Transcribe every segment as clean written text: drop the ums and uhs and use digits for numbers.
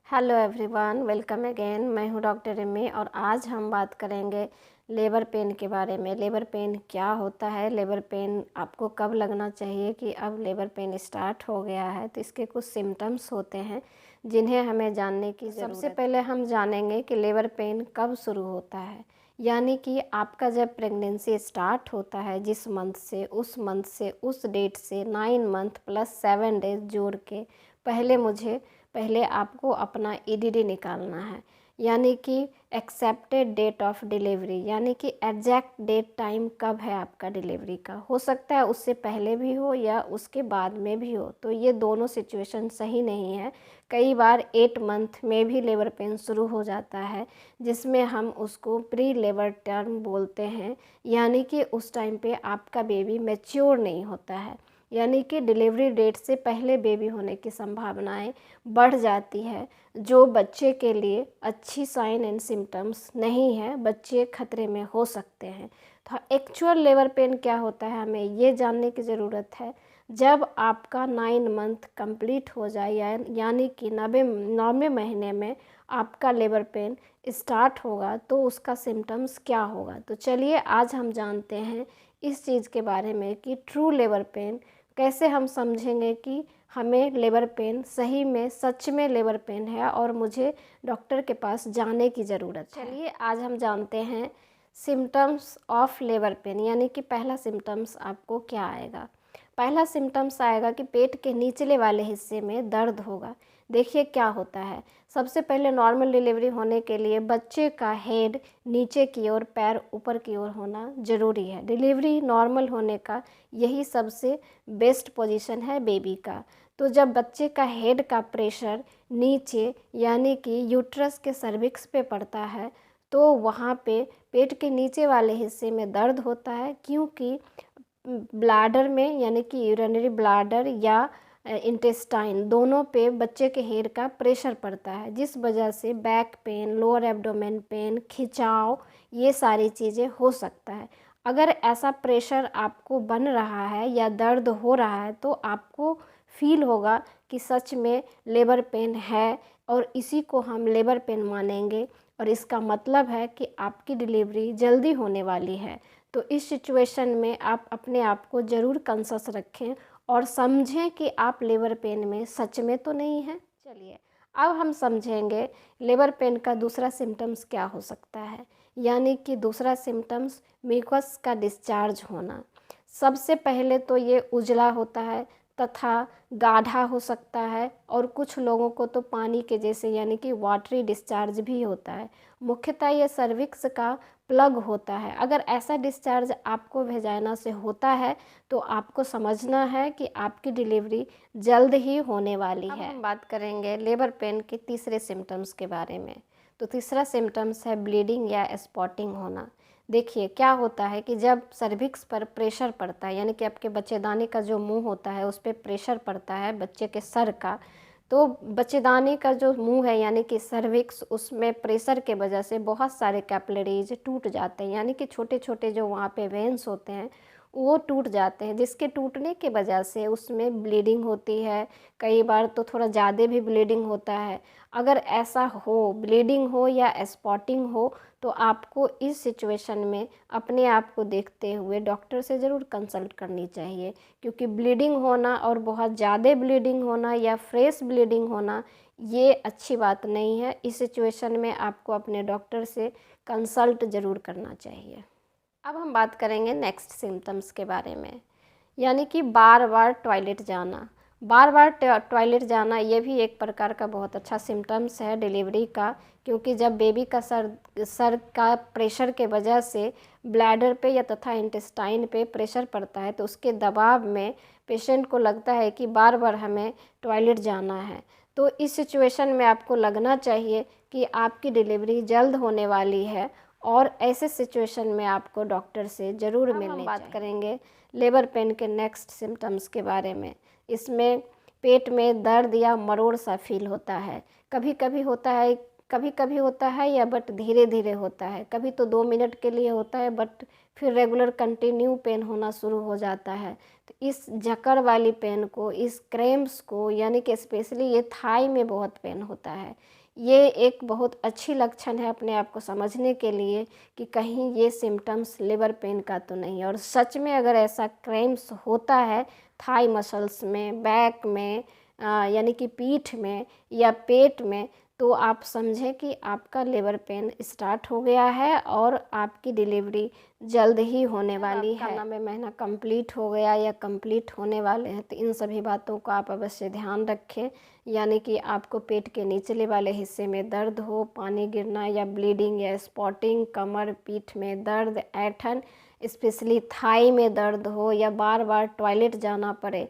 Hello everyone, welcome again. मैं हूं doctor Amy और आज हम बात करेंगे लेबर पेन के बारे में। लेबर पेन क्या होता है, लेबर पेन आपको कब लगना चाहिए कि अब लेबर पेन स्टार्ट हो गया है। तो इसके कुछ सिम्टम्स होते हैं जिन्हें हमें जानने की ज़रूरत है। सबसे पहले हम जानेंगे कि लेबर पेन कब शुरू होता है, यानी कि आपका जब प्रेगनेंसी स्टार्ट होता है, जिस मंथ से उस डेट से 9 मंथ प्लस 7 डेज जोड़ के पहले आपको अपना ईडीडी निकालना है, यानी कि एक्सेप्टेड डेट ऑफ डिलीवरी, यानी कि एग्जैक्ट डेट टाइम कब है आपका डिलीवरी का। हो सकता है उससे पहले भी हो या उसके बाद में भी हो, तो ये दोनों सिचुएशन सही नहीं है। कई बार 8 मंथ में भी लेबर पेन शुरू हो जाता है, जिसमें हम उसको प्री लेबर टर्म बोलते हैं, यानी कि उस टाइम पे आपका बेबी मैच्योर नहीं होता है, यानी कि डिलीवरी डेट से पहले बेबी होने की संभावनाएं बढ़ जाती है, जो बच्चे के लिए अच्छी साइन एंड सिम्टम्स नहीं है। बच्चे खतरे में हो सकते हैं। तो एक्चुअल लेबर पेन क्या होता है, हमें ये जानने की ज़रूरत है। जब आपका 9 मंथ कंप्लीट हो जाए, यानी कि 9वें महीने में आपका लेबर पेन स्टार्ट होगा, तो उसका सिम्टम्स क्या होगा। तो चलिए आज हम जानते हैं इस चीज़ के बारे में कि ट्रू लेबर पेन कैसे हम समझेंगे कि हमें लेबर पेन सही में सच में लेबर पेन है और मुझे डॉक्टर के पास जाने की ज़रूरत है। चलिए आज हम जानते हैं सिम्टम्स ऑफ लेबर पेन, यानी कि पहला सिम्टम्स आपको क्या आएगा। पहला सिम्टम्स आएगा कि पेट के निचले वाले हिस्से में दर्द होगा। देखिए क्या होता है, सबसे पहले नॉर्मल डिलीवरी होने के लिए बच्चे का हेड नीचे की ओर, पैर ऊपर की ओर होना ज़रूरी है। डिलीवरी नॉर्मल होने का यही सबसे बेस्ट पोजीशन है बेबी का। तो जब बच्चे का हेड का प्रेशर नीचे, यानी कि यूट्रस के सर्विक्स पे पड़ता है, तो वहाँ पे पेट के नीचे वाले हिस्से में दर्द होता है, क्योंकि ब्लैडर में, यानी कि यूरिनरी ब्लैडर या इंटेस्टाइन, दोनों पे बच्चे के हेड का प्रेशर पड़ता है, जिस वजह से back pain, lower abdomen pain, खिंचाव, ये सारी चीज़ें हो सकता है। अगर ऐसा प्रेशर आपको बन रहा है या दर्द हो रहा है, तो आपको फील होगा कि सच में लेबर पेन है और इसी को हम लेबर पेन मानेंगे, और इसका मतलब है कि आपकी डिलीवरी जल्दी होने वाली है। तो इस सिचुएशन में आप अपने आप को ज़रूर कॉन्शियस रखें और समझें कि आप लेबर पेन में सच में तो नहीं हैं। चलिए अब हम समझेंगे लेबर पेन का दूसरा सिम्टम्स क्या हो सकता है, यानी कि दूसरा सिम्टम्स म्यूकस का डिस्चार्ज होना। सबसे पहले तो ये उजला होता है तथा गाढ़ा हो सकता है, और कुछ लोगों को तो पानी के जैसे, यानी कि वाटरी डिस्चार्ज भी होता है। मुख्यतः ये सर्विक्स का प्लग होता है। अगर ऐसा डिस्चार्ज आपको वेजाइना से होता है, तो आपको समझना है कि आपकी डिलीवरी जल्द ही होने वाली है। अब हम बात करेंगे लेबर पेन के तीसरे सिम्टम्स के बारे में। तो तीसरा सिम्टम्स है ब्लीडिंग या स्पॉटिंग होना। देखिए क्या होता है कि जब सर्विक्स पर प्रेशर पड़ता है, यानी कि आपके बच्चेदानी का जो मुंह होता है उस पर प्रेशर पड़ता है बच्चे के सर का, तो बच्चेदानी का जो मुंह है, यानी कि सर्विक्स, उसमें प्रेशर के वजह से बहुत सारे कैपिलरीज टूट जाते हैं, यानी कि छोटे छोटे जो वहाँ पे वेन्स होते हैं वो टूट जाते हैं, जिसके टूटने के वजह से उसमें ब्लीडिंग होती है। कई बार तो थोड़ा ज़्यादा भी ब्लीडिंग होता है। अगर ऐसा हो, ब्लीडिंग हो या स्पॉटिंग हो, तो आपको इस सिचुएशन में अपने आप को देखते हुए डॉक्टर से ज़रूर कंसल्ट करनी चाहिए, क्योंकि ब्लीडिंग होना और बहुत ज़्यादा ब्लीडिंग होना या फ्रेश ब्लीडिंग होना ये अच्छी बात नहीं है। इस सिचुएशन में आपको अपने डॉक्टर से कंसल्ट ज़रूर करना चाहिए। अब हम बात करेंगे नेक्स्ट सिम्टम्स के बारे में, यानी कि बार बार टॉयलेट जाना। बार बार टॉयलेट जाना ये भी एक प्रकार का बहुत अच्छा सिम्टम्स है डिलीवरी का, क्योंकि जब बेबी का सर का प्रेशर के वजह से ब्लैडर पे या तथा इंटेस्टाइन पे प्रेशर पड़ता है, तो उसके दबाव में पेशेंट को लगता है कि बार बार हमें टॉयलेट जाना है। तो इस सिचुएशन में आपको लगना चाहिए कि आपकी डिलीवरी जल्द होने वाली है, और ऐसे सिचुएशन में आपको डॉक्टर से ज़रूर मिलनी चाहिए। बात करेंगे लेबर पेन के नेक्स्ट सिम्टम्स के बारे में। इसमें पेट में दर्द या मरोड़ सा फील होता है। कभी कभी होता है कभी कभी होता है या बट धीरे धीरे होता है, कभी तो 2 मिनट के लिए होता है बट फिर रेगुलर कंटिन्यू पेन होना शुरू हो जाता है। तो इस जकड़ वाली पेन को, इस क्रैम्प्स को, यानी कि स्पेशली ये थाई में बहुत पेन होता है, ये एक बहुत अच्छी लक्षण है अपने आप को समझने के लिए कि कहीं ये सिम्टम्स लिवर पेन का तो नहीं है। और सच में अगर ऐसा क्रैम्प्स होता है थाई मसल्स में, बैक में, यानी कि पीठ में या पेट में, तो आप समझें कि आपका लिवर पेन स्टार्ट हो गया है और आपकी डिलीवरी जल्द ही होने वाली है। आपका 9वां महीना कंप्लीट हो गया या कंप्लीट होने वाले हैं, तो इन सभी बातों का आप अवश्य ध्यान रखें। यानी कि आपको पेट के निचले वाले हिस्से में दर्द हो, पानी गिरना या ब्लीडिंग या स्पॉटिंग, कमर पीठ में दर्द, ऐंठन, स्पेशली थाई में दर्द हो या बार बार टॉयलेट जाना पड़े,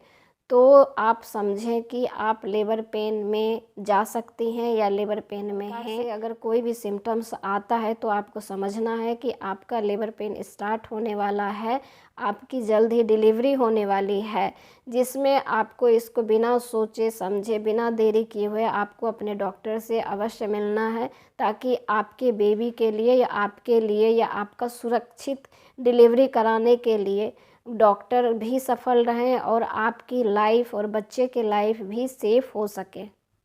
तो आप समझें कि आप लेबर पेन में जा सकती हैं या लेबर पेन में हैं। अगर कोई भी सिम्टम्स आता है तो आपको समझना है कि आपका लेबर पेन स्टार्ट होने वाला है, आपकी जल्द ही डिलीवरी होने वाली है, जिसमें आपको इसको बिना सोचे समझे, बिना देरी किए हुए आपको अपने डॉक्टर से अवश्य मिलना है, ताकि आपके बेबी के लिए या आपके लिए या आपका सुरक्षित डिलीवरी कराने के लिए डॉक्टर भी सफल रहें और आपकी लाइफ और बच्चे की लाइफ भी सेफ हो सके।